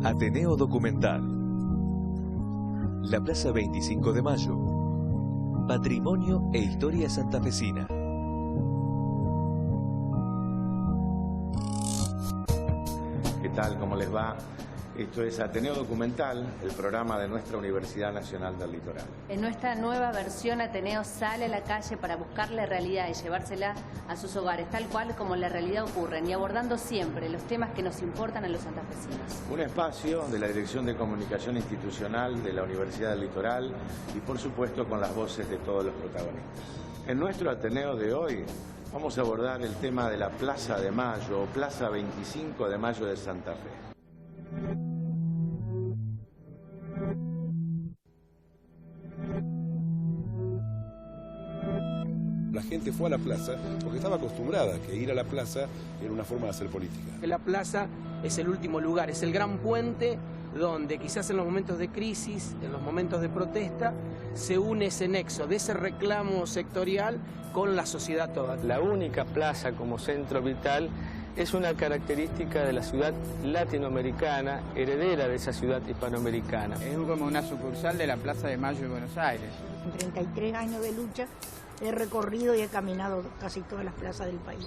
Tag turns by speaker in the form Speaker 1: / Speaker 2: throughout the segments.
Speaker 1: Ateneo Documental. La Plaza 25 de Mayo. Patrimonio e historia santafesina.
Speaker 2: ¿Qué tal? ¿Cómo les va? Esto es Ateneo Documental, el programa de nuestra Universidad Nacional del Litoral.
Speaker 3: En nuestra nueva versión, Ateneo sale a la calle para buscar la realidad y llevársela a sus hogares, tal cual como la realidad ocurre, y abordando siempre los temas que nos importan a los santafesinos. Un espacio de la Dirección de Comunicación Institucional de la Universidad del Litoral y, por supuesto, con las voces de todos los protagonistas. En nuestro Ateneo de hoy vamos a abordar el tema de la Plaza de Mayo o Plaza 25 de Mayo de Santa Fe.
Speaker 4: La gente fue a la plaza porque estaba acostumbrada a que ir a la plaza era una forma de hacer política.
Speaker 5: La plaza es el último lugar, es el gran puente donde quizás en los momentos de crisis, en los momentos de protesta, se une ese nexo de ese reclamo sectorial con la sociedad toda.
Speaker 6: La única plaza como centro vital es una característica de la ciudad latinoamericana, heredera de esa ciudad hispanoamericana.
Speaker 7: Es como una sucursal de la Plaza de Mayo de Buenos Aires.
Speaker 8: En 33 años de lucha he recorrido y he caminado casi todas las plazas del país.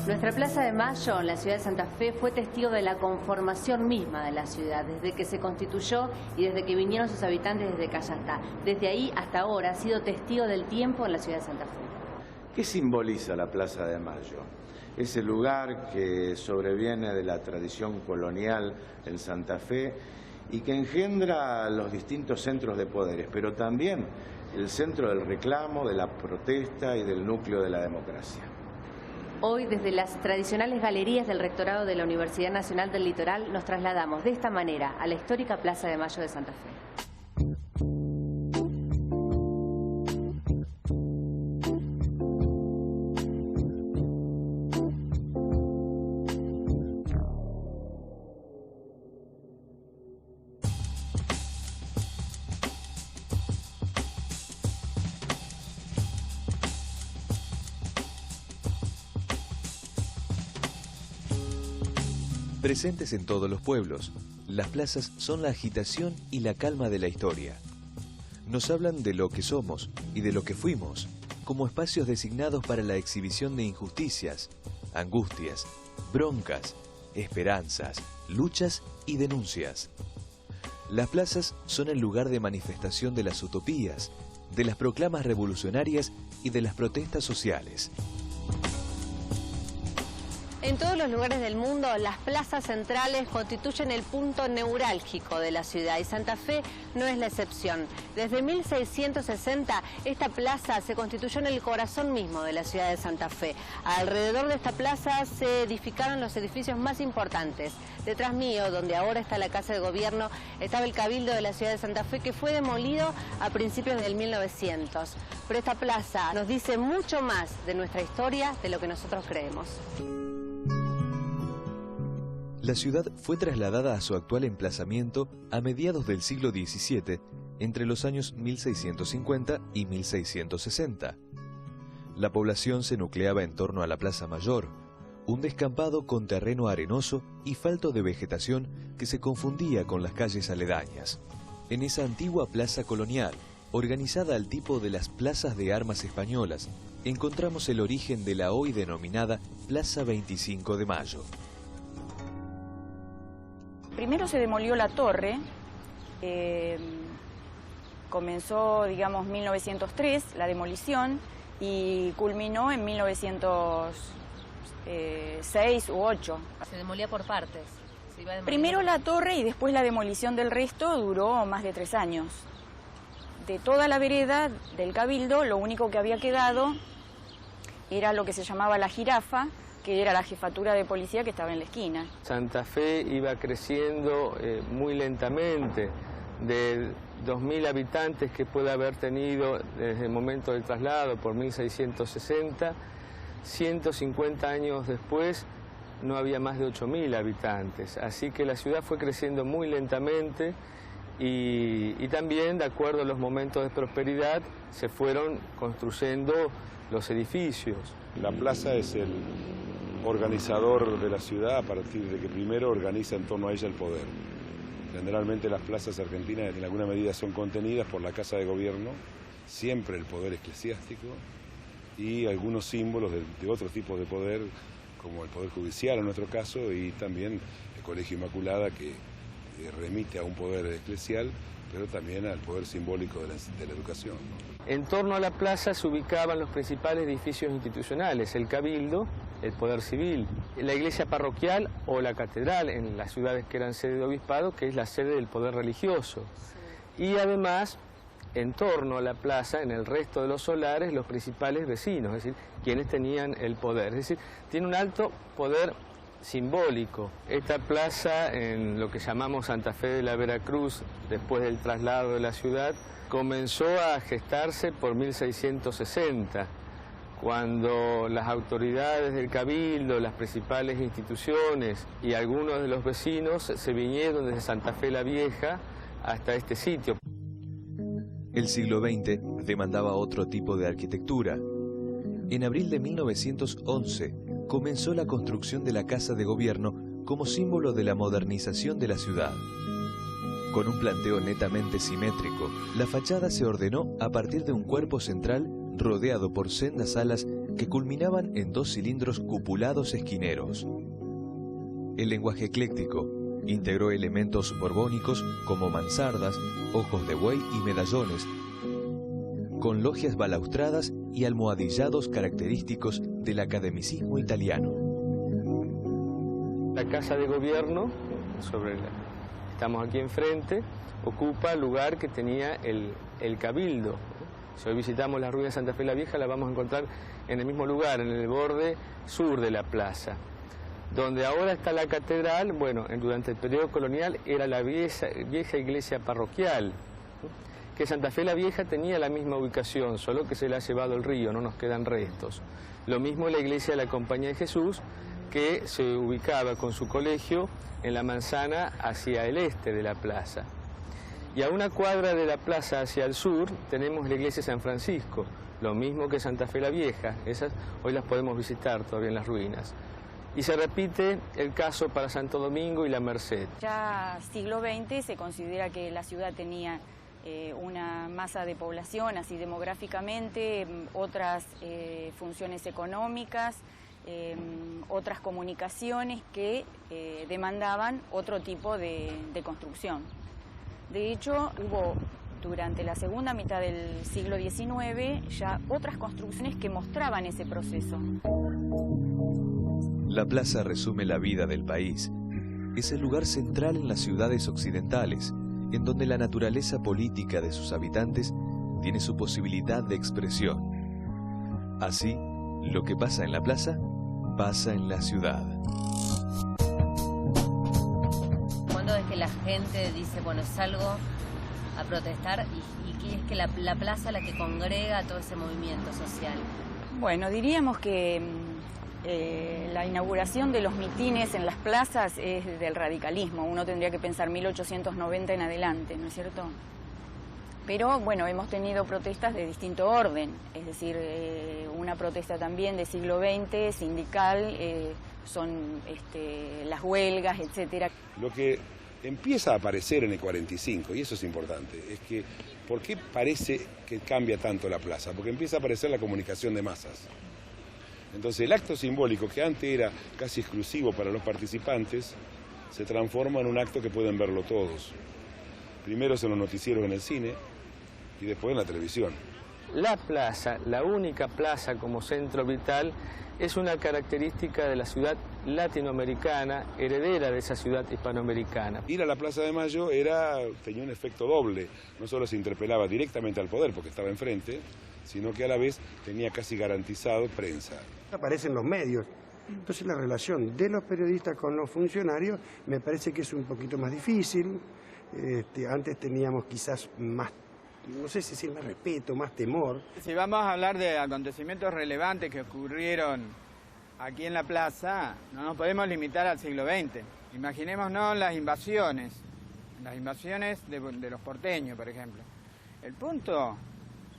Speaker 3: Nuestra Plaza de Mayo en la ciudad de Santa Fe fue testigo de la conformación misma de la ciudad, desde que se constituyó y desde que vinieron sus habitantes desde Cayastá. Desde ahí hasta ahora ha sido testigo del tiempo en la ciudad de Santa Fe.
Speaker 2: ¿Qué simboliza la Plaza de Mayo? Ese lugar que sobreviene de la tradición colonial en Santa Fe y que engendra los distintos centros de poderes, pero también el centro del reclamo, de la protesta y del núcleo de la democracia.
Speaker 3: Hoy, desde las tradicionales galerías del Rectorado de la Universidad Nacional del Litoral, nos trasladamos de esta manera a la histórica Plaza de Mayo de Santa Fe.
Speaker 1: Presentes en todos los pueblos, las plazas son la agitación y la calma de la historia. Nos hablan de lo que somos y de lo que fuimos, como espacios designados para la exhibición de injusticias, angustias, broncas, esperanzas, luchas y denuncias. Las plazas son el lugar de manifestación de las utopías, de las proclamas revolucionarias y de las protestas sociales.
Speaker 3: En todos los lugares del mundo, las plazas centrales constituyen el punto neurálgico de la ciudad y Santa Fe no es la excepción. Desde 1660, esta plaza se constituyó en el corazón mismo de la ciudad de Santa Fe. Alrededor de esta plaza se edificaron los edificios más importantes. Detrás mío, donde ahora está la Casa de Gobierno, estaba el Cabildo de la ciudad de Santa Fe, que fue demolido a principios del 1900. Pero esta plaza nos dice mucho más de nuestra historia de lo que nosotros creemos.
Speaker 1: La ciudad fue trasladada a su actual emplazamiento a mediados del siglo XVII, entre los años 1650 y 1660. La población se nucleaba en torno a la Plaza Mayor, un descampado con terreno arenoso y falto de vegetación que se confundía con las calles aledañas. En esa antigua plaza colonial, organizada al tipo de las plazas de armas españolas, encontramos el origen de la hoy denominada Plaza 25 de Mayo.
Speaker 9: Primero se demolió la torre, comenzó, digamos, 1903 la demolición y culminó en 1906 u 8.
Speaker 3: Se demolía por partes.
Speaker 9: Primero la torre y después la demolición del resto duró más de 3 años. De toda la vereda del Cabildo, lo único que había quedado era lo que se llamaba la Jirafa, que era la jefatura de policía que estaba en la esquina.
Speaker 6: Santa Fe iba creciendo muy lentamente, de 2.000 habitantes que puede haber tenido desde el momento del traslado por 1660, 150 años después no había más de 8.000 habitantes, así que la ciudad fue creciendo muy lentamente y también, de acuerdo a los momentos de prosperidad, se fueron construyendo los edificios.
Speaker 4: La plaza es el organizador de la ciudad a partir de que primero organiza en torno a ella el poder. Generalmente las plazas argentinas en alguna medida son contenidas por la Casa de Gobierno, siempre el poder eclesiástico y algunos símbolos de otros tipos de poder, como el Poder Judicial en nuestro caso, y también el Colegio Inmaculada, que remite a un poder eclesial, pero también al poder simbólico de la educación, ¿no?
Speaker 6: En torno a la plaza se ubicaban los principales edificios institucionales, el Cabildo, el Poder Civil, la iglesia parroquial o la catedral en las ciudades que eran sede de obispado, que es la sede del poder religioso. Y además, en torno a la plaza, en el resto de los solares, los principales vecinos, es decir, quienes tenían el poder. Es decir, tiene un alto poder simbólico. Esta plaza, en lo que llamamos Santa Fe de la Veracruz, después del traslado de la ciudad, comenzó a gestarse por 1660, cuando las autoridades del Cabildo, las principales instituciones y algunos de los vecinos se vinieron desde Santa Fe la Vieja hasta este sitio.
Speaker 1: El siglo XX demandaba otro tipo de arquitectura. En abril de 1911 comenzó la construcción de la Casa de Gobierno como símbolo de la modernización de la ciudad. Con un planteo netamente simétrico, la fachada se ordenó a partir de un cuerpo central rodeado por sendas alas que culminaban en dos cilindros cupulados esquineros. El lenguaje ecléctico integró elementos borbónicos como mansardas, ojos de buey y medallones, con logias balaustradas y almohadillados característicos del academicismo italiano.
Speaker 6: La Casa de Gobierno, estamos aquí enfrente, ocupa el lugar que tenía el Cabildo. Si hoy visitamos las ruinas de Santa Fe la Vieja, la vamos a encontrar en el mismo lugar, en el borde sur de la plaza. Donde ahora está la catedral, bueno, durante el periodo colonial era la vieja iglesia parroquial, que Santa Fe la Vieja tenía la misma ubicación, solo que se la ha llevado el río, no nos quedan restos. Lo mismo la iglesia de la Compañía de Jesús, que se ubicaba con su colegio en la manzana hacia el este de la plaza. Y a una cuadra de la plaza hacia el sur tenemos la iglesia de San Francisco, lo mismo que Santa Fe la Vieja. Esas hoy las podemos visitar todavía en las ruinas. Y se repite el caso para Santo Domingo y la Merced.
Speaker 9: Ya siglo XX se considera que la ciudad tenía una masa de población, así demográficamente, otras funciones económicas, otras comunicaciones que demandaban otro tipo de construcción. De hecho, hubo durante la segunda mitad del siglo XIX ya otras construcciones que mostraban ese proceso.
Speaker 1: La plaza resume la vida del país. Es el lugar central en las ciudades occidentales, en donde la naturaleza política de sus habitantes tiene su posibilidad de expresión. Así, lo que pasa en la plaza, pasa en la ciudad.
Speaker 3: ¿Cuándo es que la gente dice, bueno, salgo a protestar y que es que la plaza es la que congrega todo ese movimiento social?
Speaker 9: Bueno, diríamos que la inauguración de los mitines en las plazas es del radicalismo. Uno tendría que pensar 1890 en adelante, ¿no es cierto? Pero bueno, hemos tenido protestas de distinto orden, es decir, una protesta también del siglo XX, sindical, son las huelgas, etcétera.
Speaker 4: Lo que empieza a aparecer en el 45, y eso es importante, es que ¿por qué parece que cambia tanto la plaza? Porque empieza a aparecer la comunicación de masas. Entonces el acto simbólico que antes era casi exclusivo para los participantes se transforma en un acto que pueden verlo todos. Primero en los noticieros en el cine y después en la televisión.
Speaker 6: La plaza, la única plaza como centro vital, es una característica de la ciudad latinoamericana, heredera de esa ciudad hispanoamericana.
Speaker 4: Ir a la Plaza de Mayo tenía un efecto doble. No solo se interpelaba directamente al poder porque estaba enfrente, sino que a la vez tenía casi garantizado prensa.
Speaker 10: Aparecen los medios. Entonces la relación de los periodistas con los funcionarios me parece que es un poquito más difícil. Antes teníamos quizás más, no sé si decir más respeto, más temor.
Speaker 7: Si vamos a hablar de acontecimientos relevantes que ocurrieron aquí en la plaza, no nos podemos limitar al siglo XX. Imaginémonos las invasiones. las invasiones de los porteños, por ejemplo. El punto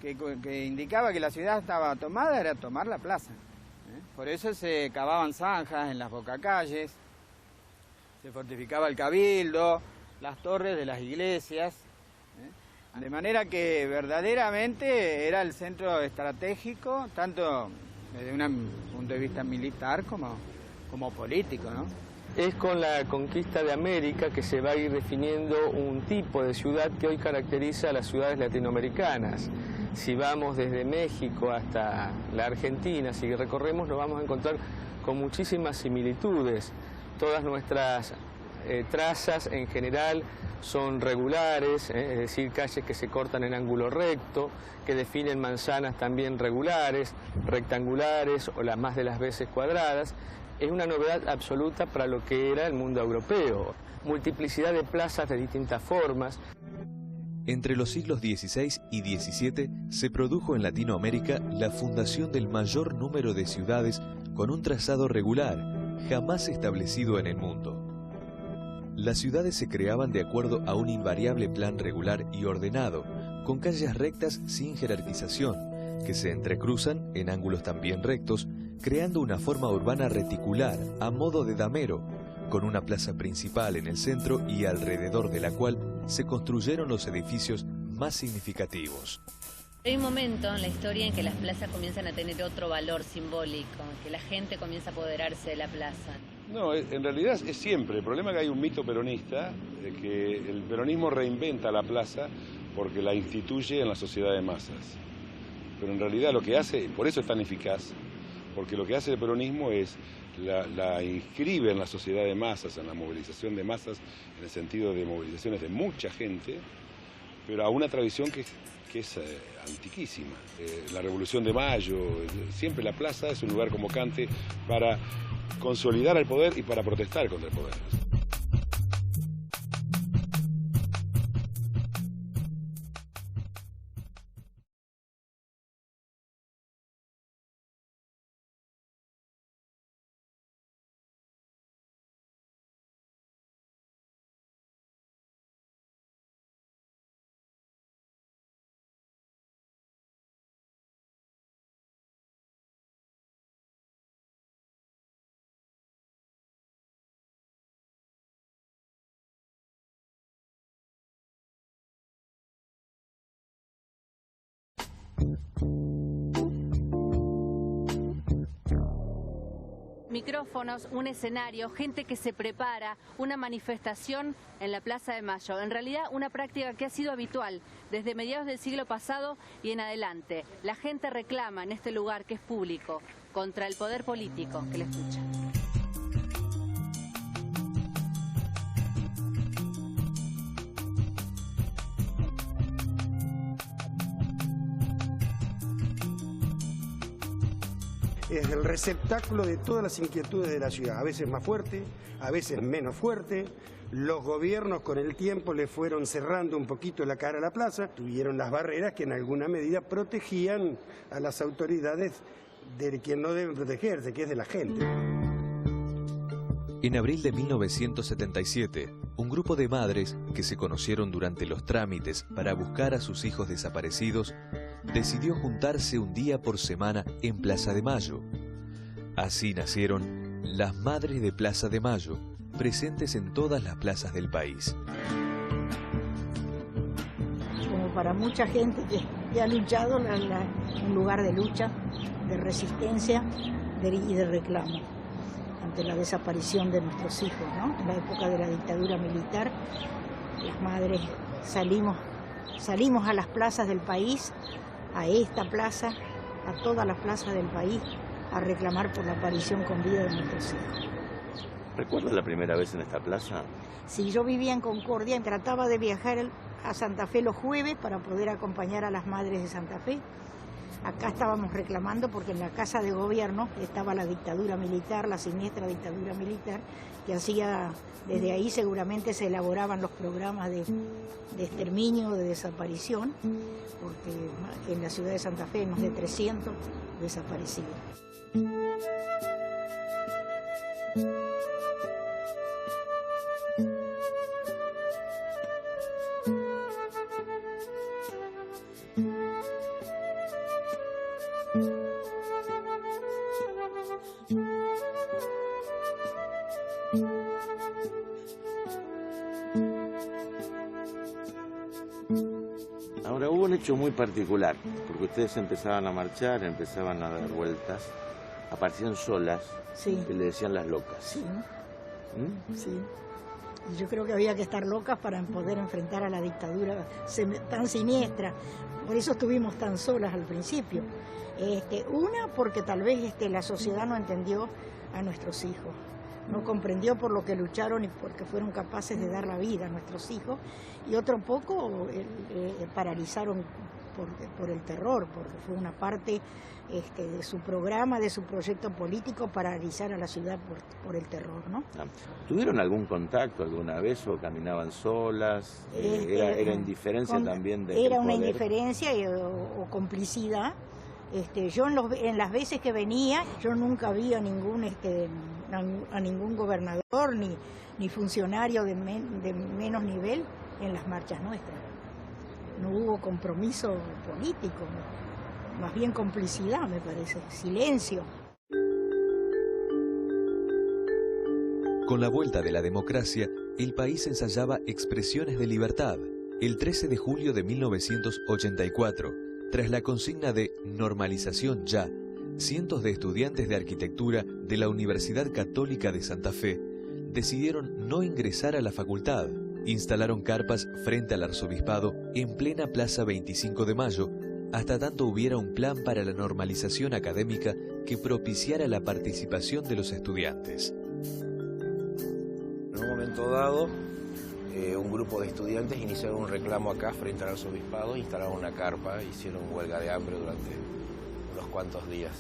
Speaker 7: que indicaba que la ciudad estaba tomada era tomar la plaza. Por eso se cavaban zanjas en las bocacalles, se fortificaba el cabildo, las torres de las iglesias, de manera que verdaderamente era el centro estratégico, tanto desde un punto de vista militar como político, ¿no?
Speaker 6: Es con la conquista de América que se va a ir definiendo un tipo de ciudad que hoy caracteriza a las ciudades latinoamericanas. Si vamos desde México hasta la Argentina, si recorremos, nos vamos a encontrar con muchísimas similitudes. Todas nuestras trazas en general son regulares, es decir, calles que se cortan en ángulo recto, que definen manzanas también regulares, rectangulares o las más de las veces cuadradas. Es una novedad absoluta para lo que era el mundo europeo. Multiplicidad de plazas de distintas formas.
Speaker 1: Entre los siglos XVI y XVII se produjo en Latinoamérica la fundación del mayor número de ciudades con un trazado regular, jamás establecido en el mundo. Las ciudades se creaban de acuerdo a un invariable plan regular y ordenado, con calles rectas sin jerarquización, que se entrecruzan en ángulos también rectos, creando una forma urbana reticular, a modo de damero, con una plaza principal en el centro y alrededor de la cual se construyeron los edificios más significativos.
Speaker 3: Hay un momento en la historia en que las plazas comienzan a tener otro valor simbólico, que la gente comienza a apoderarse de la plaza.
Speaker 4: No, en realidad es siempre. El problema es que hay un mito peronista, de que el peronismo reinventa la plaza porque la instituye en la sociedad de masas. Pero en realidad lo que hace, por eso es tan eficaz, porque lo que hace el peronismo es la inscribe en la sociedad de masas, en la movilización de masas, en el sentido de movilizaciones de mucha gente, pero a una tradición que es antiquísima. La Revolución de Mayo, siempre la plaza es un lugar convocante para consolidar el poder y para protestar contra el poder.
Speaker 3: Micrófonos, un escenario, gente que se prepara, una manifestación en la Plaza de Mayo. En realidad una práctica que ha sido habitual desde mediados del siglo pasado y en adelante. La gente reclama en este lugar que es público contra el poder político que le escucha.
Speaker 10: Es el receptáculo de todas las inquietudes de la ciudad, a veces más fuerte, a veces menos fuerte. Los gobiernos con el tiempo le fueron cerrando un poquito la cara a la plaza, tuvieron las barreras que en alguna medida protegían a las autoridades de quien no deben protegerse, que es de la gente.
Speaker 1: En abril de 1977, un grupo de madres que se conocieron durante los trámites para buscar a sus hijos desaparecidos decidió juntarse un día por semana en Plaza de Mayo. Así nacieron las Madres de Plaza de Mayo, presentes en todas las plazas del país.
Speaker 8: Como para mucha gente que ha luchado, un lugar de lucha, de resistencia y de reclamo ante la desaparición de nuestros hijos, ¿no? En la época de la dictadura militar, las madres salimos a las plazas del país, a esta plaza, a todas las plazas del país, a reclamar por la aparición con vida de nuestros hijos.
Speaker 2: ¿Recuerdas la primera vez en esta plaza?
Speaker 8: Sí, yo vivía en Concordia y trataba de viajar a Santa Fe los jueves para poder acompañar a las madres de Santa Fe. Acá estábamos reclamando porque en la Casa de Gobierno estaba la dictadura militar, la siniestra dictadura militar, que hacía, desde ahí seguramente se elaboraban los programas de exterminio, de desaparición, porque en la ciudad de Santa Fe hay más de 300 desaparecidos.
Speaker 2: Ahora, hubo un hecho muy particular, porque ustedes empezaban a marchar, empezaban a dar vueltas, aparecían solas,
Speaker 8: Sí.
Speaker 2: que le decían las locas.
Speaker 8: Sí,
Speaker 2: ¿Mm?
Speaker 8: sí. Y yo creo que había que estar locas para poder enfrentar a la dictadura tan siniestra. Por eso estuvimos tan solas al principio. Una, porque tal vez la sociedad no entendió a nuestros hijos. No comprendió por lo que lucharon y porque fueron capaces de dar la vida a nuestros hijos. Y otro poco paralizaron por el terror, porque fue una parte de su programa, de su proyecto político, paralizar a la ciudad por el terror, ¿no?
Speaker 2: ¿Tuvieron algún contacto alguna vez o caminaban solas? ¿Era indiferencia también del
Speaker 8: Era una
Speaker 2: poder?
Speaker 8: indiferencia o complicidad. Yo en las veces que venía, yo nunca vi a ningún gobernador ni funcionario de menos nivel en las marchas nuestras. No hubo compromiso político, más bien complicidad, me parece, silencio.
Speaker 1: Con la vuelta de la democracia, el país ensayaba expresiones de libertad. El 13 de julio de 1984, tras la consigna de normalización ya, cientos de estudiantes de arquitectura de la Universidad Católica de Santa Fe decidieron no ingresar a la facultad. Instalaron carpas frente al arzobispado en plena Plaza 25 de Mayo, hasta tanto hubiera un plan para la normalización académica que propiciara la participación de los estudiantes.
Speaker 11: En un momento dado, un grupo de estudiantes iniciaron un reclamo acá frente al arzobispado, instalaron una carpa, hicieron huelga de hambre durante unos cuantos días.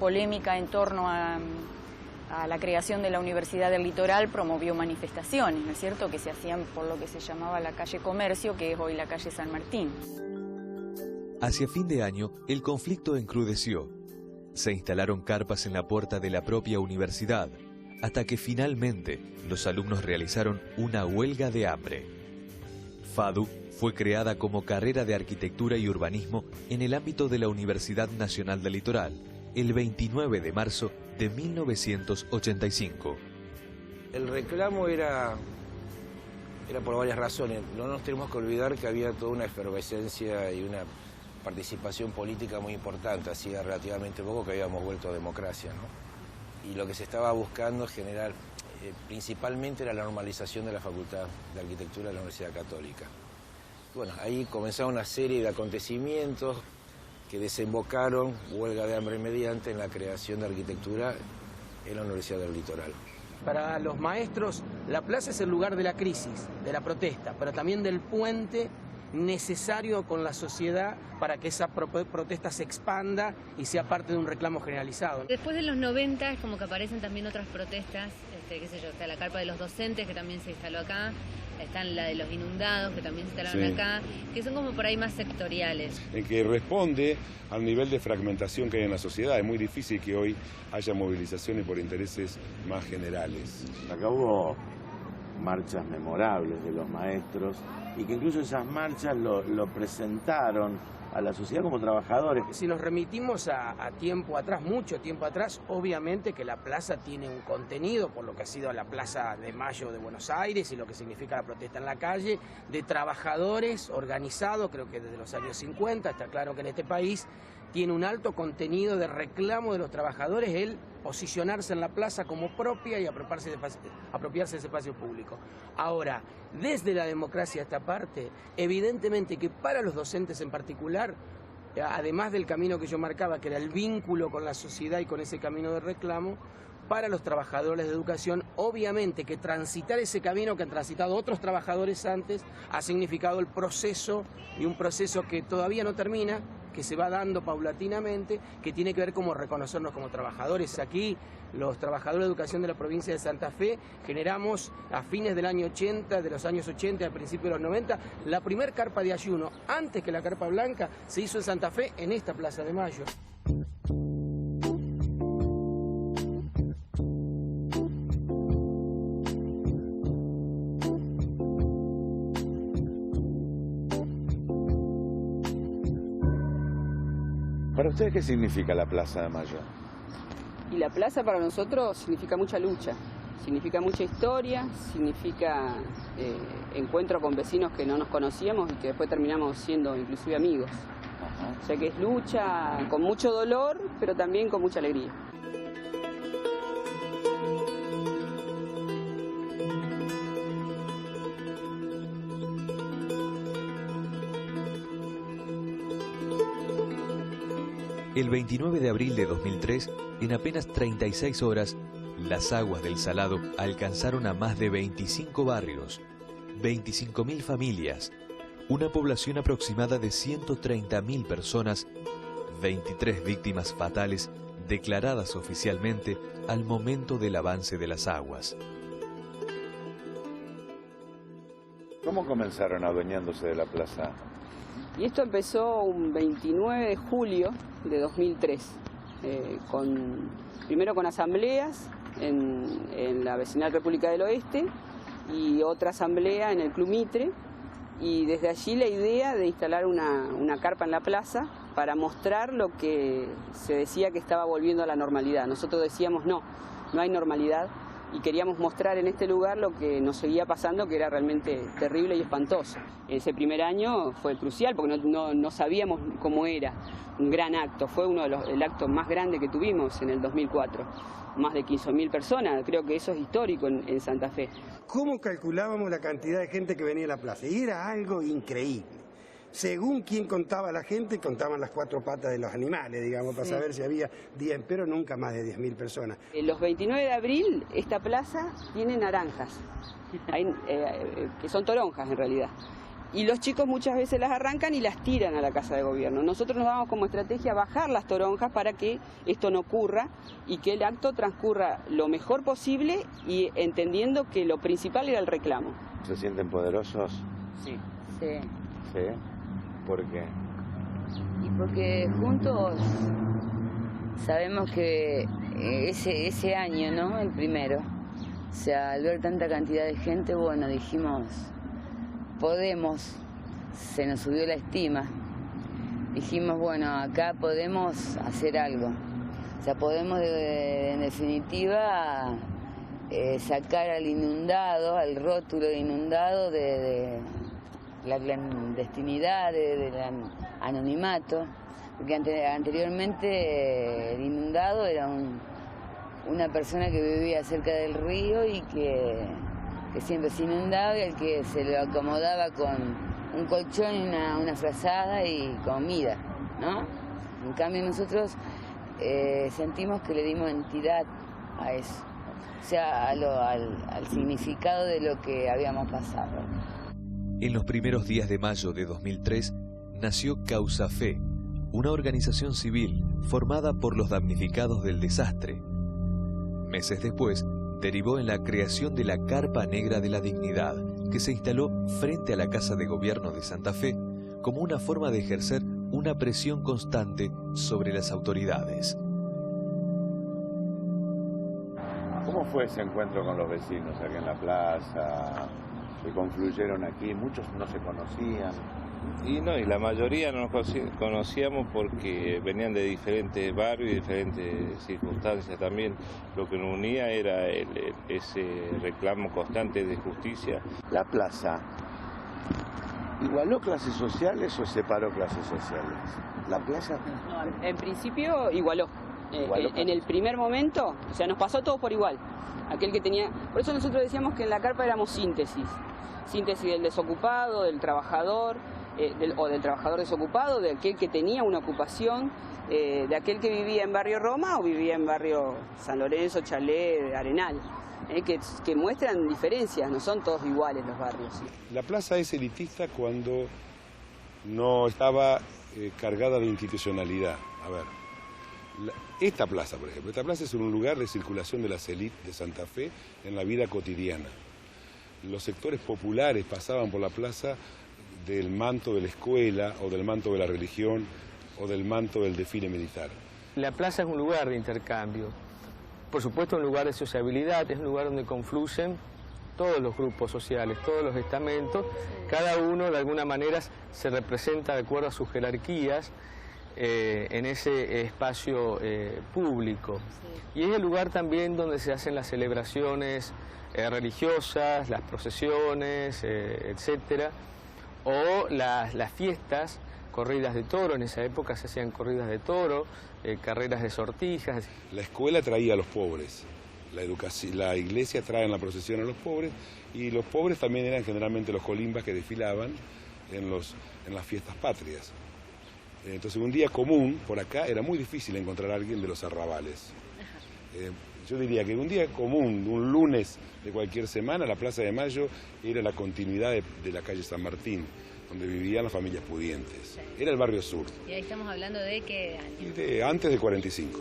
Speaker 9: Polémica en torno a la creación de la Universidad del Litoral promovió manifestaciones, ¿no es cierto?, que se hacían por lo que se llamaba la calle Comercio, que es hoy la calle San Martín.
Speaker 1: Hacia fin de año, el conflicto encrudeció. Se instalaron carpas en la puerta de la propia universidad, hasta que finalmente los alumnos realizaron una huelga de hambre. FADU fue creada como carrera de arquitectura y urbanismo en el ámbito de la Universidad Nacional del Litoral, el 29 de marzo de 1985.
Speaker 11: El reclamo era por varias razones. No nos tenemos que olvidar que había toda una efervescencia y una participación política muy importante. Hacía relativamente poco que habíamos vuelto a democracia, ¿no? Y lo que se estaba buscando generar principalmente era la normalización de la Facultad de Arquitectura de la Universidad Católica. Bueno, ahí comenzaron una serie de acontecimientos que desembocaron, huelga de hambre mediante, en la creación de arquitectura en la Universidad del Litoral.
Speaker 5: Para los maestros, la plaza es el lugar de la crisis, de la protesta, pero también del puente necesario con la sociedad para que esa protesta se expanda y sea parte de un reclamo generalizado.
Speaker 3: Después de los 90 es como que aparecen también otras protestas, qué sé yo, está la carpa de los docentes que también se instaló acá, está la de los inundados que también se instalaron acá, que son como por ahí más sectoriales.
Speaker 4: En que responde al nivel de fragmentación que hay en la sociedad. Es muy difícil que hoy haya movilizaciones por intereses más generales.
Speaker 2: Acá hubo marchas memorables de los maestros y que incluso esas marchas lo presentaron a la sociedad como trabajadores.
Speaker 5: Si nos remitimos a tiempo atrás, mucho tiempo atrás, obviamente que la plaza tiene un contenido, por lo que ha sido la Plaza de Mayo de Buenos Aires y lo que significa la protesta en la calle, de trabajadores organizados, creo que desde los años 50, está claro que en este país tiene un alto contenido de reclamo de los trabajadores, el posicionarse en la plaza como propia y apropiarse de ese espacio público. Ahora, desde la democracia esta parte, evidentemente que para los docentes en particular, además del camino que yo marcaba, que era el vínculo con la sociedad y con ese camino de reclamo, para los trabajadores de educación, obviamente que transitar ese camino que han transitado otros trabajadores antes ha significado el proceso, y un proceso que todavía no termina, que se va dando paulatinamente, que tiene que ver como reconocernos como trabajadores. Aquí, los trabajadores de educación de la provincia de Santa Fe, generamos a fines del año 80, de los años 80, al principio de los 90, la primer carpa de ayuno, antes que la carpa blanca, se hizo en Santa Fe, en esta Plaza de Mayo.
Speaker 2: ¿Para ustedes qué significa la Plaza de Mayo?
Speaker 12: Y la plaza para nosotros significa mucha lucha. Significa mucha historia, significa encuentro con vecinos que no nos conocíamos y que después terminamos siendo inclusive amigos. O sea que es lucha con mucho dolor, pero también con mucha alegría.
Speaker 1: El 29 de abril de 2003, en apenas 36 horas, las aguas del Salado alcanzaron a más de 25 barrios, 25.000 familias, una población aproximada de 130.000 personas, 23 víctimas fatales declaradas oficialmente al momento del avance de las aguas.
Speaker 2: ¿Cómo comenzaron adueñándose de la plaza?
Speaker 12: Y esto empezó un 29 de julio de 2003, primero con asambleas en la vecinal República del Oeste y otra asamblea en el Club Mitre, y desde allí la idea de instalar una carpa en la plaza para mostrar lo que se decía que estaba volviendo a la normalidad. Nosotros decíamos no hay normalidad, y queríamos mostrar en este lugar lo que nos seguía pasando, que era realmente terrible y espantoso. Ese primer año fue crucial porque no sabíamos cómo era. Un gran acto, fue el acto más grande que tuvimos en el 2004. Más de 15.000 personas, creo que eso es histórico en Santa Fe.
Speaker 10: ¿Cómo calculábamos la cantidad de gente que venía a la plaza? Y era algo increíble. Según quien contaba la gente, contaban las 4 patas de los animales, digamos, para saber si había 10, pero nunca más de 10.000 personas.
Speaker 12: Los 29 de abril, esta plaza tiene naranjas, que son toronjas en realidad. Y los chicos muchas veces las arrancan y las tiran a la Casa de Gobierno. Nosotros nos damos como estrategia bajar las toronjas para que esto no ocurra y que el acto transcurra lo mejor posible, y entendiendo que lo principal era el reclamo.
Speaker 2: ¿Se sienten poderosos?
Speaker 12: Sí.
Speaker 13: Sí.
Speaker 2: ¿Sí? ¿Por qué?
Speaker 13: Y porque juntos sabemos que ese año, ¿no? El primero, o sea, al ver tanta cantidad de gente, bueno, dijimos, podemos, se nos subió la estima. Dijimos, bueno, acá podemos hacer algo. O sea, podemos en definitiva sacar al inundado, al rótulo de inundado de la clandestinidad, del anonimato, porque anteriormente el inundado era una persona que vivía cerca del río y que siempre se inundaba, y al que se lo acomodaba con un colchón y una frazada y comida, ¿no? En cambio nosotros sentimos que le dimos entidad a eso, o sea, al significado de lo que habíamos pasado.
Speaker 1: En los primeros días de mayo de 2003 nació Causa Fe, una organización civil formada por los damnificados del desastre. Meses después, derivó en la creación de la Carpa Negra de la Dignidad, que se instaló frente a la Casa de Gobierno de Santa Fe como una forma de ejercer una presión constante sobre las autoridades.
Speaker 2: ¿Cómo fue ese encuentro con los vecinos aquí en la plaza? Que confluyeron aquí, muchos no se conocían.
Speaker 14: Y la mayoría no nos conocíamos porque venían de diferentes barrios y diferentes circunstancias también. Lo que nos unía era ese reclamo constante de justicia.
Speaker 2: ¿La plaza igualó clases sociales o separó clases sociales? ¿La plaza?
Speaker 12: No, en principio igualó. En el primer momento, o sea, nos pasó todo por igual. Aquel que tenía... Por eso nosotros decíamos que en la carpa éramos síntesis del desocupado, del trabajador, o del trabajador desocupado, de aquel que tenía una ocupación, de aquel que vivía en barrio Roma o vivía en barrio San Lorenzo, Chalé, Arenal, que muestran diferencias, no son todos iguales los barrios. ¿Sí?
Speaker 4: La plaza es elitista cuando no estaba cargada de institucionalidad. A ver, esta plaza, por ejemplo, esta plaza es un lugar de circulación de las élites de Santa Fe en la vida cotidiana. Los sectores populares pasaban por la plaza del manto de la escuela, o del manto de la religión, o del manto del desfile militar.
Speaker 6: La plaza es un lugar de intercambio, por supuesto un lugar de sociabilidad, es un lugar donde confluyen todos los grupos sociales, todos los estamentos, cada uno de alguna manera se representa de acuerdo a sus jerarquías, en ese espacio público. Sí. Y es el lugar también donde se hacen las celebraciones religiosas, las procesiones, etcétera, o las fiestas, corridas de toro. En esa época se hacían corridas de toro, carreras de sortijas.
Speaker 4: La escuela traía a los pobres, la iglesia trae en la procesión a los pobres, y los pobres también eran generalmente los colimbas que desfilaban en las fiestas patrias. Entonces un día común por acá era muy difícil encontrar a alguien de los arrabales. Yo diría que un día común, un lunes de cualquier semana, la Plaza de Mayo era la continuidad de la calle San Martín, donde vivían las familias pudientes. Era el barrio sur.
Speaker 3: ¿Y ahí estamos hablando de qué año?
Speaker 4: Antes del 45.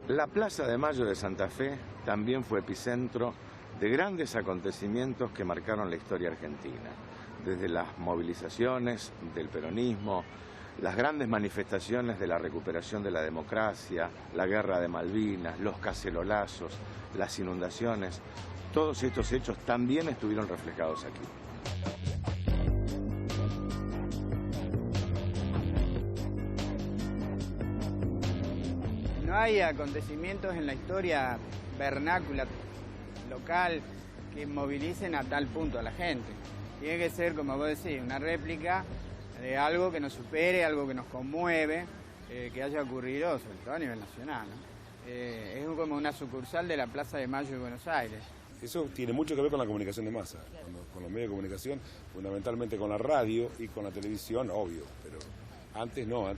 Speaker 2: La Plaza de Mayo de Santa Fe también fue epicentro de grandes acontecimientos que marcaron la historia argentina, desde las movilizaciones del peronismo, las grandes manifestaciones de la recuperación de la democracia, la guerra de Malvinas, los cacerolazos, las inundaciones. Todos estos hechos también estuvieron reflejados aquí.
Speaker 7: No hay acontecimientos en la historia vernácula, local, que movilicen a tal punto a la gente. Tiene que ser, como vos decís, una réplica de algo que nos supere, algo que nos conmueve, que haya ocurrido, sobre todo a nivel nacional, ¿no? Es como una sucursal de la Plaza de Mayo de Buenos Aires.
Speaker 4: Eso tiene mucho que ver con la comunicación de masa, con los medios de comunicación, fundamentalmente con la radio y con la televisión, obvio, pero antes no,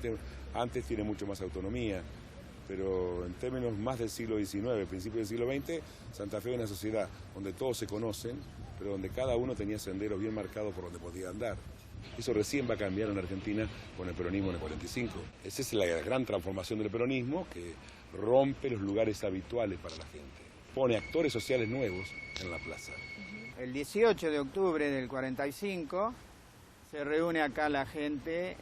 Speaker 4: antes tiene mucho más autonomía. Pero en términos más del siglo XIX, principios del siglo XX, Santa Fe es una sociedad donde todos se conocen, pero donde cada uno tenía senderos bien marcados por donde podía andar. Eso recién va a cambiar en Argentina con el peronismo en el 45. Esa es la gran transformación del peronismo, que rompe los lugares habituales para la gente. Pone actores sociales nuevos en la plaza.
Speaker 7: El 18 de octubre del 45 se reúne acá la gente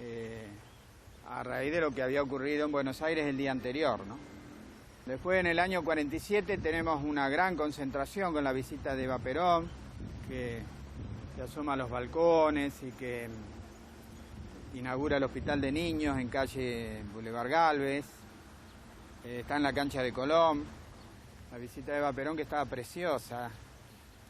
Speaker 7: a raíz de lo que había ocurrido en Buenos Aires el día anterior, ¿no? Después, en el año 47, tenemos una gran concentración con la visita de Eva Perón, que se asoma a los balcones y que inaugura el Hospital de Niños en calle Boulevard Galvez. Está en la cancha de Colón. La visita de Eva Perón, que estaba preciosa,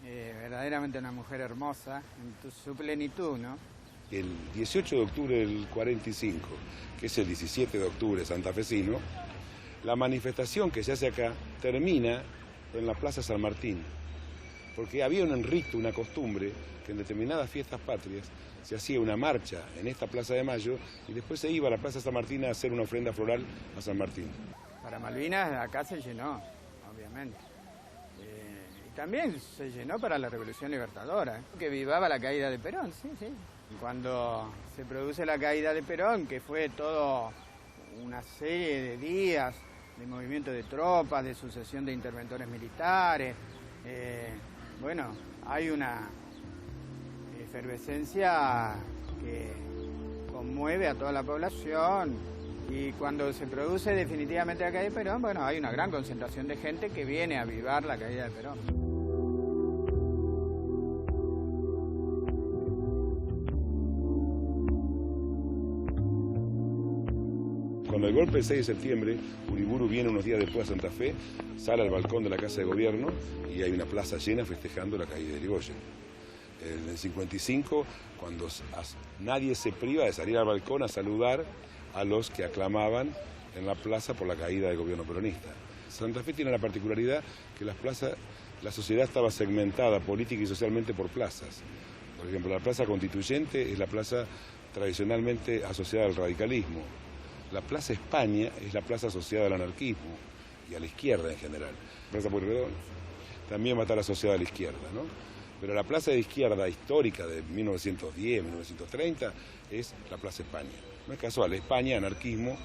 Speaker 7: verdaderamente una mujer hermosa, en su plenitud, ¿no?
Speaker 4: El 18 de octubre del 45, que es el 17 de octubre santafesino, la manifestación que se hace acá termina en la Plaza San Martín, porque había un rito, una costumbre, que en determinadas fiestas patrias se hacía una marcha en esta Plaza de Mayo y después se iba a la Plaza San Martín a hacer una ofrenda floral a San Martín.
Speaker 7: Para Malvinas acá se llenó, obviamente. Y también se llenó para la Revolución Libertadora, que vivaba la caída de Perón, sí, sí. Cuando se produce la caída de Perón, que fue toda una serie de días de movimiento de tropas, de sucesión de interventores militares, bueno, hay una efervescencia que conmueve a toda la población, y cuando se produce definitivamente la caída de Perón, bueno, hay una gran concentración de gente que viene a avivar la caída de Perón.
Speaker 4: Cuando el golpe del 6 de septiembre, Uriburu viene unos días después a Santa Fe, sale al balcón de la Casa de Gobierno y hay una plaza llena festejando la caída de Irigoyen. En el 55, cuando nadie se priva de salir al balcón a saludar a los que aclamaban en la plaza por la caída del gobierno peronista. Santa Fe tiene la particularidad que la sociedad estaba segmentada política y socialmente por plazas. Por ejemplo, la Plaza Constituyente es la plaza tradicionalmente asociada al radicalismo. La Plaza España es la plaza asociada al anarquismo y a la izquierda en general. Plaza Pueyrredón también va a estar asociada a la izquierda, ¿no? Pero la plaza de izquierda histórica de 1910, 1930 es la Plaza España. No es casual, España, anarquismo,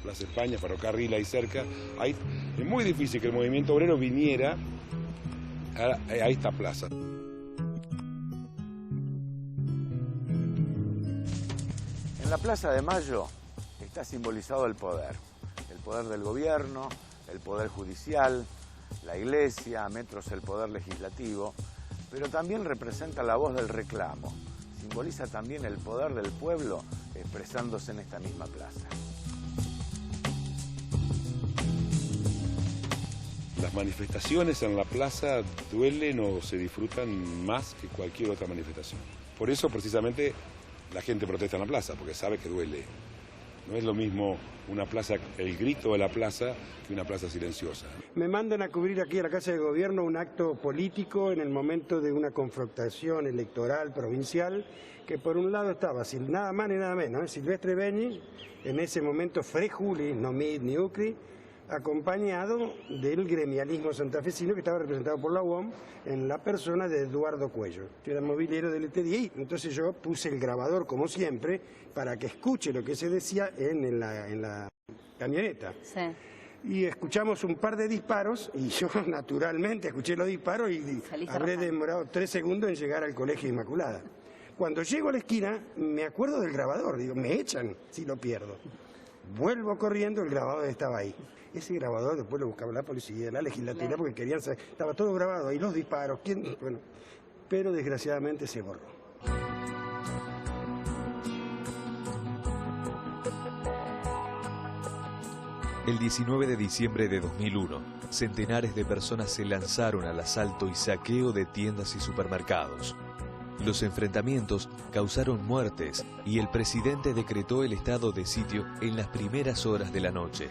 Speaker 4: Plaza España, ferrocarril ahí cerca. Es muy difícil que el movimiento obrero viniera a esta plaza.
Speaker 2: En la Plaza de Mayo está simbolizado el poder del gobierno, el poder judicial, la iglesia, a metros el poder legislativo, pero también representa la voz del reclamo, simboliza también el poder del pueblo expresándose en esta misma plaza.
Speaker 4: Las manifestaciones en la plaza duelen o se disfrutan más que cualquier otra manifestación. Por eso, precisamente, la gente protesta en la plaza, porque sabe que duele. No es lo mismo una plaza, el grito de la plaza, que una plaza silenciosa.
Speaker 10: Me mandan a cubrir aquí a la Casa de Gobierno un acto político en el momento de una confrontación electoral provincial, que por un lado estaba, sin nada más ni nada menos, Silvestre Beñi, en ese momento Frejuli, no Mid ni Ucri, acompañado del gremialismo santafesino que estaba representado por la UOM en la persona de Eduardo Cuello, que era mobiliario del ETDI. Entonces yo puse el grabador, como siempre, para que escuche lo que se decía en la camioneta.
Speaker 3: Sí.
Speaker 10: Y escuchamos un par de disparos, y yo naturalmente escuché los disparos y habré demorado 3 segundos en llegar al Colegio Inmaculada. Cuando llego a la esquina, me acuerdo del grabador, digo, me echan si lo pierdo. Vuelvo corriendo, el grabador estaba ahí. Ese grabador después lo buscaba la policía, la legislatura, porque querían saber, estaba todo grabado, ahí los disparos, bueno, pero desgraciadamente se borró.
Speaker 1: El 19 de diciembre de 2001, centenares de personas se lanzaron al asalto y saqueo de tiendas y supermercados. Los enfrentamientos causaron muertes y el presidente decretó el estado de sitio en las primeras horas de la noche.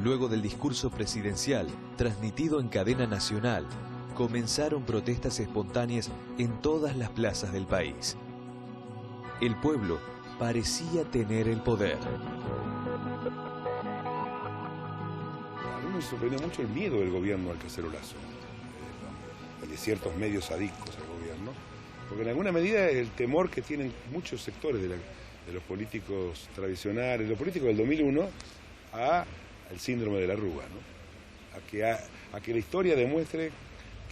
Speaker 1: Luego del discurso presidencial, transmitido en cadena nacional, comenzaron protestas espontáneas en todas las plazas del país. El pueblo parecía tener el poder.
Speaker 4: A mí me sorprendió mucho el miedo del gobierno al cacerolazo y de ciertos medios adictos al gobierno, porque en alguna medida el temor que tienen muchos sectores de los políticos tradicionales, los políticos del 2001, al síndrome de la Rúa, ¿no? a que la historia demuestre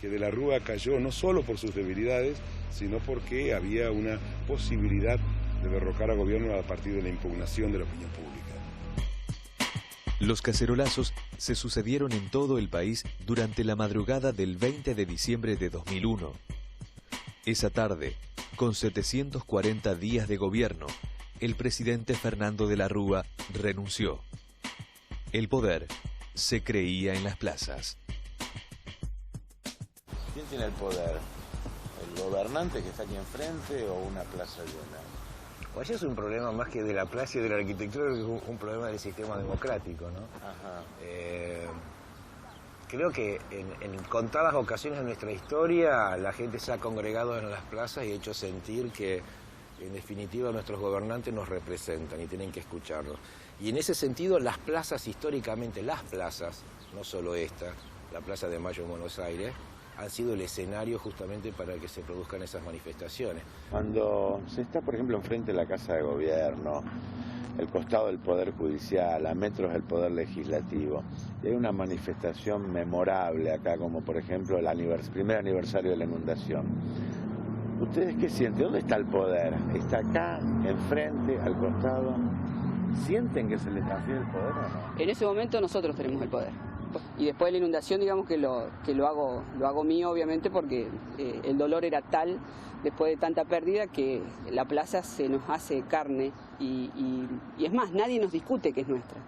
Speaker 4: que de la Rúa cayó no solo por sus debilidades, sino porque había una posibilidad de derrocar al gobierno a partir de la impugnación de la opinión pública.
Speaker 1: Los cacerolazos se sucedieron en todo el país durante la madrugada del 20 de diciembre de 2001. Esa tarde, con 740 días de gobierno, el presidente Fernando de la Rúa renunció. El poder se creía en las plazas.
Speaker 2: ¿Quién tiene el poder? ¿El gobernante que está aquí enfrente o una plaza llena?
Speaker 11: Pues es un problema más que de la plaza y de la arquitectura, es un problema del sistema democrático, ¿no?
Speaker 2: Ajá.
Speaker 11: Creo que en contadas ocasiones en nuestra historia la gente se ha congregado en las plazas y hecho sentir que en definitiva nuestros gobernantes nos representan y tienen que escucharlos. Y en ese sentido las plazas históricamente, las plazas, no solo esta, la Plaza de Mayo en Buenos Aires, han sido el escenario justamente para que se produzcan esas manifestaciones.
Speaker 2: Cuando se está, por ejemplo, enfrente de la Casa de Gobierno, el costado del Poder Judicial, a metros del Poder Legislativo, y hay una manifestación memorable acá, como por ejemplo el primer aniversario de la inundación. ¿Ustedes qué sienten? ¿Dónde está el poder? ¿Está acá, enfrente, al costado? ¿Sienten que se les transfiere el poder o no?
Speaker 12: En ese momento nosotros tenemos el poder. Y después de la inundación, digamos que lo hago mío, obviamente, porque el dolor era tal, después de tanta pérdida, que la plaza se nos hace carne y es más, nadie nos discute que es nuestra.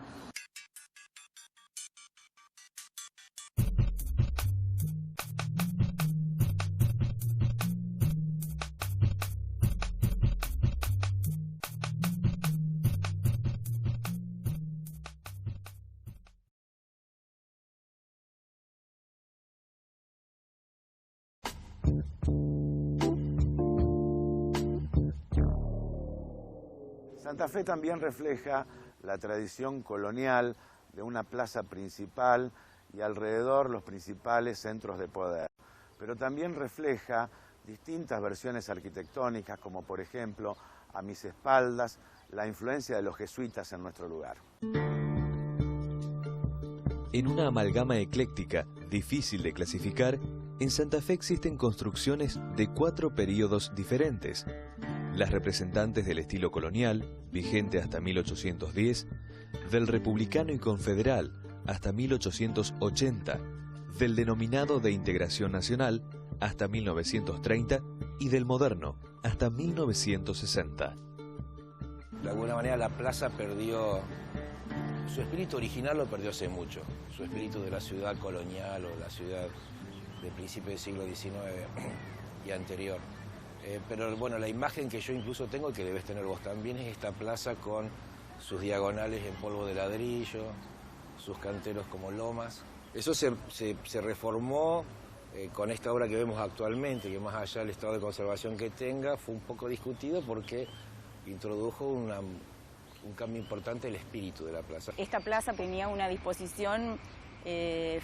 Speaker 2: Santa Fe también refleja la tradición colonial de una plaza principal y alrededor los principales centros de poder, pero también refleja distintas versiones arquitectónicas, como por ejemplo, a mis espaldas, la influencia de los jesuitas en nuestro lugar.
Speaker 1: En una amalgama ecléctica, difícil de clasificar, en Santa Fe existen construcciones de 4 períodos diferentes. las representantes del estilo colonial, vigente hasta 1810, del republicano y confederal hasta 1880, del denominado de integración nacional hasta 1930 y del moderno hasta 1960.
Speaker 11: De alguna manera la plaza perdió, su espíritu original lo perdió hace mucho, su espíritu de la ciudad colonial o la ciudad del principio del siglo XIX y anterior. Pero bueno, la imagen que yo incluso tengo, que debes tener vos también, es esta plaza con sus diagonales en polvo de ladrillo, sus canteros como lomas. Eso se reformó con esta obra que vemos actualmente, que más allá del estado de conservación que tenga, fue un poco discutido porque introdujo un cambio importante en el espíritu de la plaza.
Speaker 9: Esta plaza tenía una disposición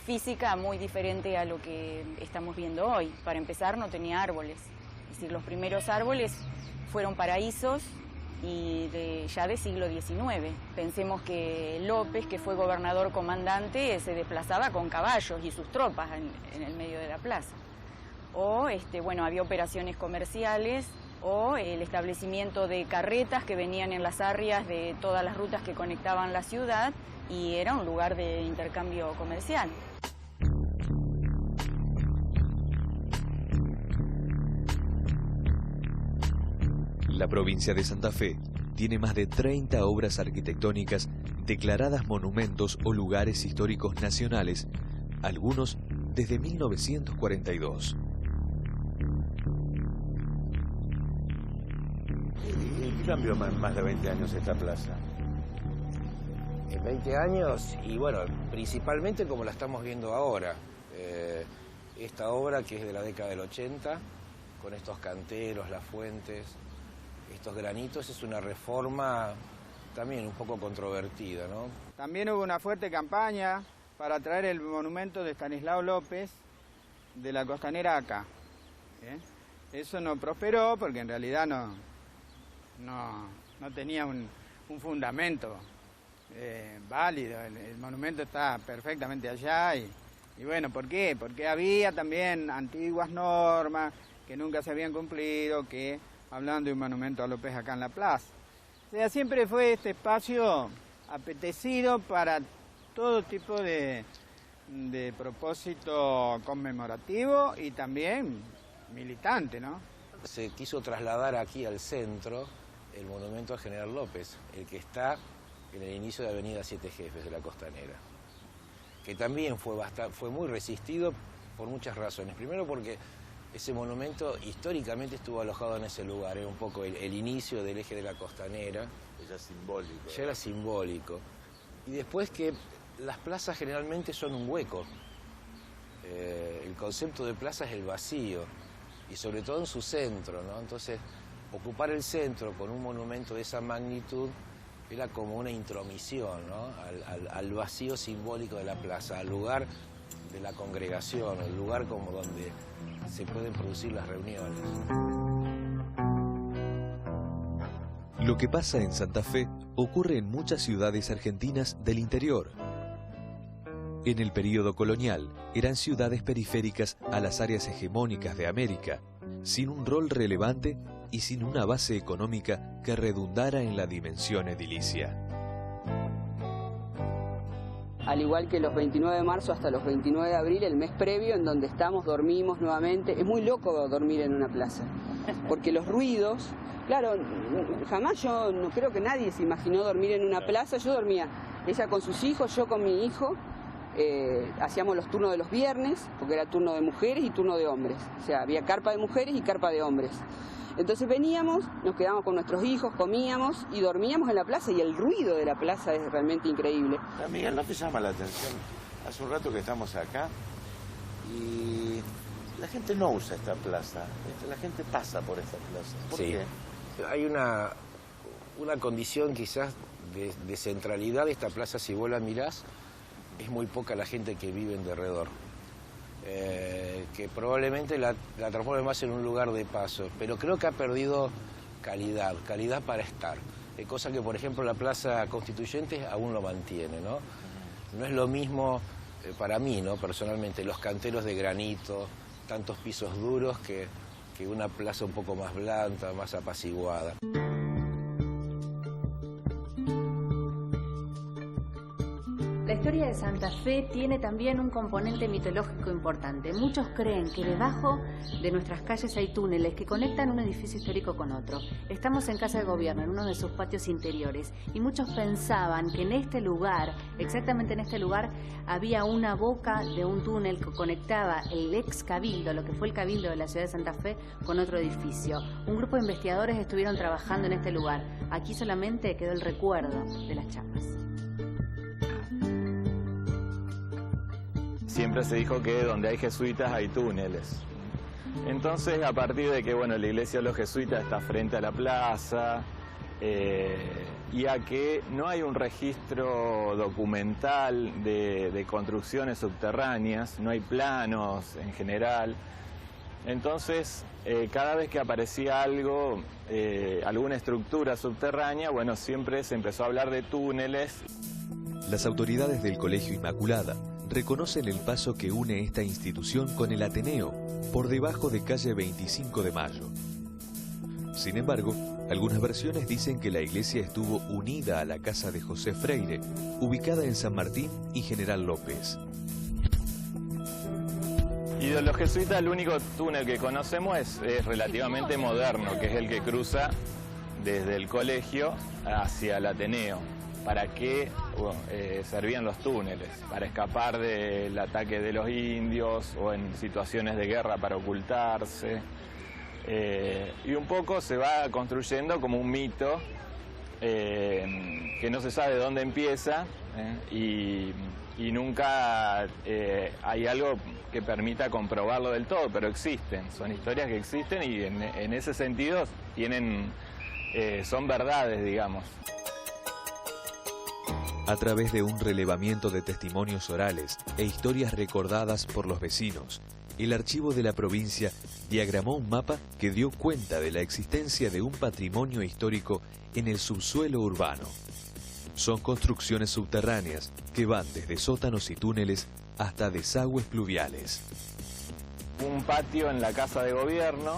Speaker 9: física muy diferente a lo que estamos viendo hoy. Para empezar, no tenía árboles. Es decir, los primeros árboles fueron paraísos y ya de siglo XIX. Pensemos que López, que fue gobernador comandante, se desplazaba con caballos y sus tropas en el medio de la plaza. O bueno, había operaciones comerciales o el establecimiento de carretas que venían en las arrias de todas las rutas que conectaban la ciudad y era un lugar de intercambio comercial.
Speaker 1: La provincia de Santa Fe tiene más de 30 obras arquitectónicas declaradas monumentos o lugares históricos nacionales, algunos desde 1942.
Speaker 2: ¿Qué cambió en más de 20 años esta plaza?
Speaker 11: En 20 años, y bueno, principalmente como la estamos viendo ahora. Esta obra que es de la década del 80, con estos canteros, las fuentes, estos granitos, es una reforma también un poco controvertida, ¿no?
Speaker 7: También hubo una fuerte campaña para traer el monumento de Estanislao López de la Costanera acá. Eso no prosperó porque en realidad no tenía un fundamento válido. El monumento está perfectamente allá y bueno, ¿por qué? Porque había también antiguas normas que nunca se habían cumplido, que hablaban de un monumento a López acá en la plaza. O sea, siempre fue este espacio apetecido para todo tipo de propósito conmemorativo y también militante, ¿no?
Speaker 11: Se quiso trasladar aquí al centro el monumento al General López, el que está en el inicio de Avenida Siete Jefes de la Costanera, que también fue muy resistido por muchas razones. Primero porque ese monumento históricamente estuvo alojado en ese lugar, era un poco el inicio del eje de la Costanera.
Speaker 2: Ya simbólico.
Speaker 11: Ya era simbólico. Y después que las plazas generalmente son un hueco. El concepto de plaza es el vacío, y sobre todo en su centro, ¿no? Entonces, ocupar el centro con un monumento de esa magnitud era como una intromisión, ¿no? al vacío simbólico de la plaza, al lugar de la congregación, el lugar como donde se pueden producir las reuniones.
Speaker 1: Lo que pasa en Santa Fe ocurre en muchas ciudades argentinas del interior. En el período colonial eran ciudades periféricas a las áreas hegemónicas de América, sin un rol relevante y sin una base económica que redundara en la dimensión edilicia.
Speaker 12: Al igual que los 29 de marzo hasta los 29 de abril, el mes previo en donde estamos, dormimos nuevamente. Es muy loco dormir en una plaza, porque los ruidos, claro, jamás yo no creo que nadie se imaginó dormir en una plaza. Yo dormía, ella con sus hijos, yo con mi hijo, hacíamos los turnos de los viernes, porque era turno de mujeres y turno de hombres, o sea, había carpa de mujeres y carpa de hombres. Entonces veníamos, nos quedábamos con nuestros hijos, comíamos y dormíamos en la plaza, y el ruido de la plaza es realmente increíble.
Speaker 2: Miguel, ¿no te llama la atención? Hace un rato que estamos acá y la gente no usa esta plaza, la gente pasa por esta plaza. ¿Por qué?
Speaker 11: Hay una condición quizás de centralidad de esta plaza. Si vos la mirás, es muy poca la gente que vive en derredor. Que probablemente la transforme más en un lugar de paso, pero creo que ha perdido calidad para estar, cosa que por ejemplo la Plaza Constituyentes aún lo mantiene, ¿no? No es lo mismo para mí, ¿no? Personalmente, los canteros de granito, tantos pisos duros que una plaza un poco más blanda, más apaciguada.
Speaker 3: La historia de Santa Fe tiene también un componente mitológico importante. Muchos creen que debajo de nuestras calles hay túneles que conectan un edificio histórico con otro. Estamos en Casa de Gobierno, en uno de sus patios interiores, y muchos pensaban que en este lugar, exactamente en este lugar, había una boca de un túnel que conectaba el ex cabildo, lo que fue el cabildo de la ciudad de Santa Fe, con otro edificio. Un grupo de investigadores estuvieron trabajando en este lugar. Aquí solamente quedó el recuerdo de las chapas.
Speaker 15: Siempre se dijo que donde hay jesuitas hay túneles. Entonces, a partir de que la iglesia de los jesuitas está frente a la plaza, y a que no hay un registro documental de construcciones subterráneas, no hay planos en general, entonces cada vez que aparecía algo, alguna estructura subterránea, siempre se empezó a hablar de túneles.
Speaker 1: Las autoridades del Colegio Inmaculada reconocen el paso que une esta institución con el Ateneo, por debajo de calle 25 de Mayo. Sin embargo, algunas versiones dicen que la iglesia estuvo unida a la casa de José Freire, ubicada en San Martín y General López.
Speaker 15: Y de los jesuitas el único túnel que conocemos es relativamente moderno, que es el que cruza desde el colegio hacia el Ateneo. ¿Para qué servían los túneles? Para escapar del ataque de los indios o en situaciones de guerra para ocultarse. Y un poco se va construyendo como un mito que no se sabe dónde empieza y nunca hay algo que permita comprobarlo del todo, pero existen, son historias que existen y en ese sentido son verdades, digamos.
Speaker 1: A través de un relevamiento de testimonios orales e historias recordadas por los vecinos, el archivo de la provincia diagramó un mapa que dio cuenta de la existencia de un patrimonio histórico en el subsuelo urbano. Son construcciones subterráneas que van desde sótanos y túneles hasta desagües pluviales.
Speaker 15: Un patio en la Casa de Gobierno,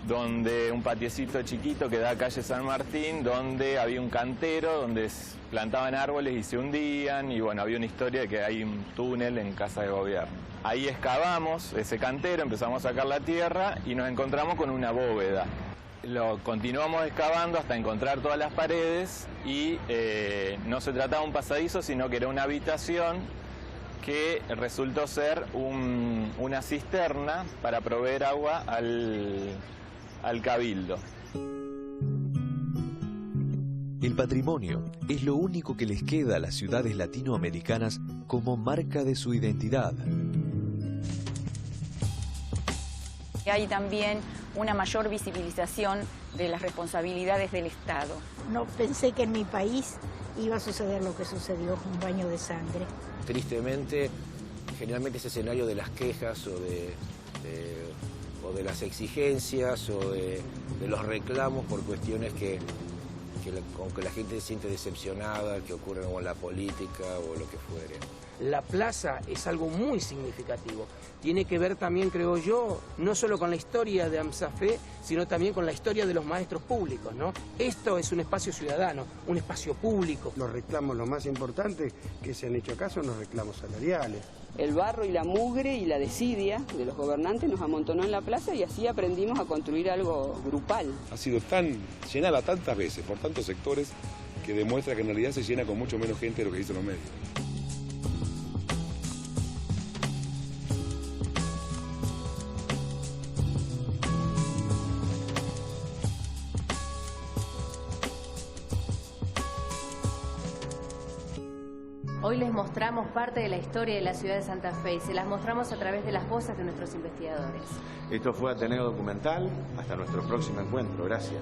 Speaker 15: donde un patiecito chiquito que da a calle San Martín, donde había un cantero, donde plantaban árboles y se hundían, y había una historia de que hay un túnel en Casa de Gobierno. Ahí excavamos ese cantero, empezamos a sacar la tierra y nos encontramos con una bóveda. Lo continuamos excavando hasta encontrar todas las paredes y no se trataba de un pasadizo, sino que era una habitación que resultó ser una cisterna para proveer agua al cabildo.
Speaker 1: El patrimonio es lo único que les queda a las ciudades latinoamericanas como marca de su identidad.
Speaker 9: Hay también una mayor visibilización de las responsabilidades del Estado.
Speaker 8: No pensé que en mi país iba a suceder lo que sucedió, un baño de sangre.
Speaker 11: Tristemente, generalmente ese escenario de las quejas o de las exigencias o de los reclamos por cuestiones con que la gente se siente decepcionada, que ocurren con la política o lo que fuere.
Speaker 5: La plaza es algo muy significativo. Tiene que ver también, creo yo, no solo con la historia de AMSAFE, sino también con la historia de los maestros públicos, ¿no? Esto es un espacio ciudadano, un espacio público.
Speaker 10: Los reclamos, lo más importante que se han hecho acá son los reclamos salariales.
Speaker 12: El barro y la mugre y la desidia de los gobernantes nos amontonó en la plaza y así aprendimos a construir algo grupal.
Speaker 4: Ha sido tan llenada tantas veces por tantos sectores que demuestra que en realidad se llena con mucho menos gente de lo que dicen los medios.
Speaker 3: Hoy les mostramos parte de la historia de la ciudad de Santa Fe y se las mostramos a través de las voces de nuestros investigadores.
Speaker 2: Esto fue Ateneo Documental. Hasta nuestro próximo encuentro. Gracias.